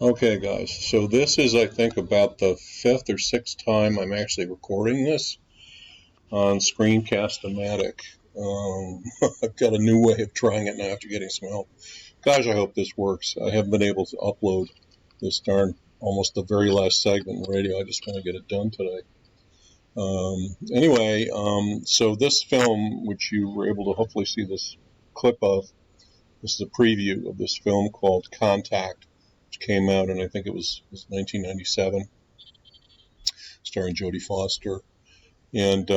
Okay, guys, so this is, I think, about the fifth or sixth time I'm actually recording this on Screencast-O-Matic. I've got a new way of trying it now after getting some help. Gosh, I hope this works. I haven't been able to upload this darn almost the very last segment in radio. I just want to get it done today. So this film, which you were able to hopefully see this clip of, this is a preview of this film called Contact, which came out, and I think it was 1997, starring Jodie Foster. And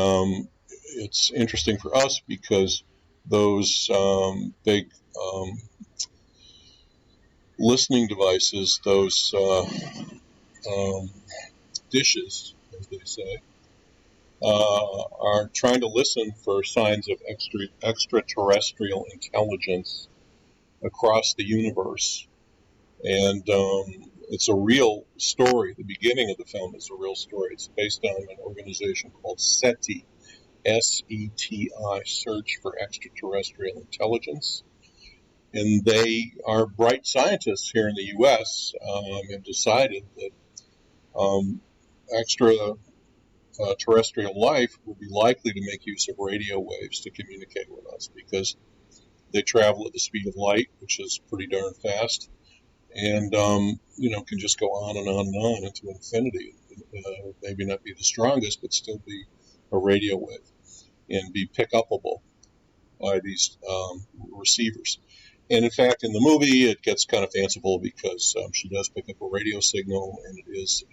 it's interesting for us because those big listening devices, those dishes, as they say, are trying to listen for signs of extraterrestrial intelligence across the universe. And it's a real story. The beginning of the film is a real story. It's based on an organization called SETI, S-E-T-I, Search for Extraterrestrial Intelligence. And they are bright scientists here in the U.S. Have decided that extraterrestrial life would be likely to make use of radio waves to communicate with us because they travel at the speed of light, which is pretty darn fast, and can just go on and on and on into infinity. Maybe not be the strongest, but still be a radio wave and be pick-upable by these receivers. And in fact, in the movie, it gets kind of fanciful because she does pick up a radio signal, and it is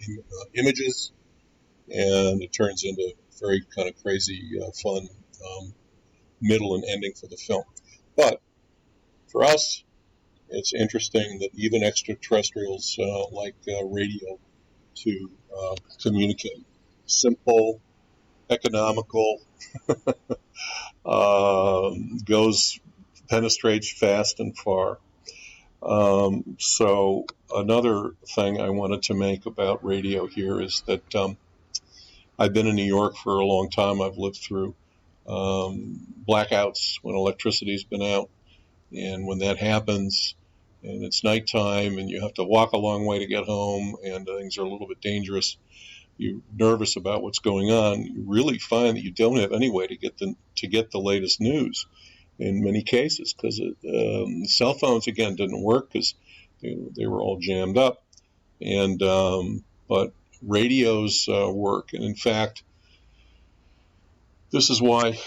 images, and it turns into very kind of crazy, fun middle and ending for the film. But for us, it's interesting that even extraterrestrials like radio to communicate. Simple, economical, penetrates fast and far. So another thing I wanted to make about radio here is that I've been in New York for a long time. I've lived through blackouts when electricity's been out. And when that happens and it's nighttime and you have to walk a long way to get home and things are a little bit dangerous, you're nervous about what's going on, you really find that you don't have any way to get the latest news in many cases because cell phones, again, didn't work because they were all jammed up. And but radios work. And in fact, this is why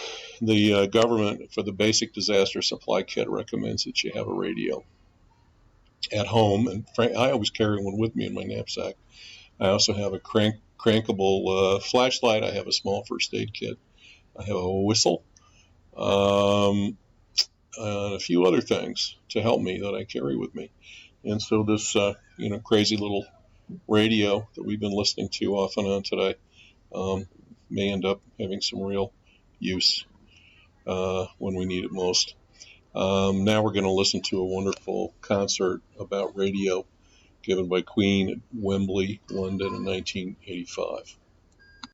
the government, for the basic disaster supply kit, recommends that you have a radio at home. And I always carry one with me in my knapsack. I also have a crankable flashlight. I have a small first aid kit. I have a whistle, and a few other things to help me that I carry with me. And so this, crazy little radio that we've been listening to off and on today may end up having some real use when we need it most. Now we're going to listen to a wonderful concert about radio given by Queen at Wembley, London in 1985.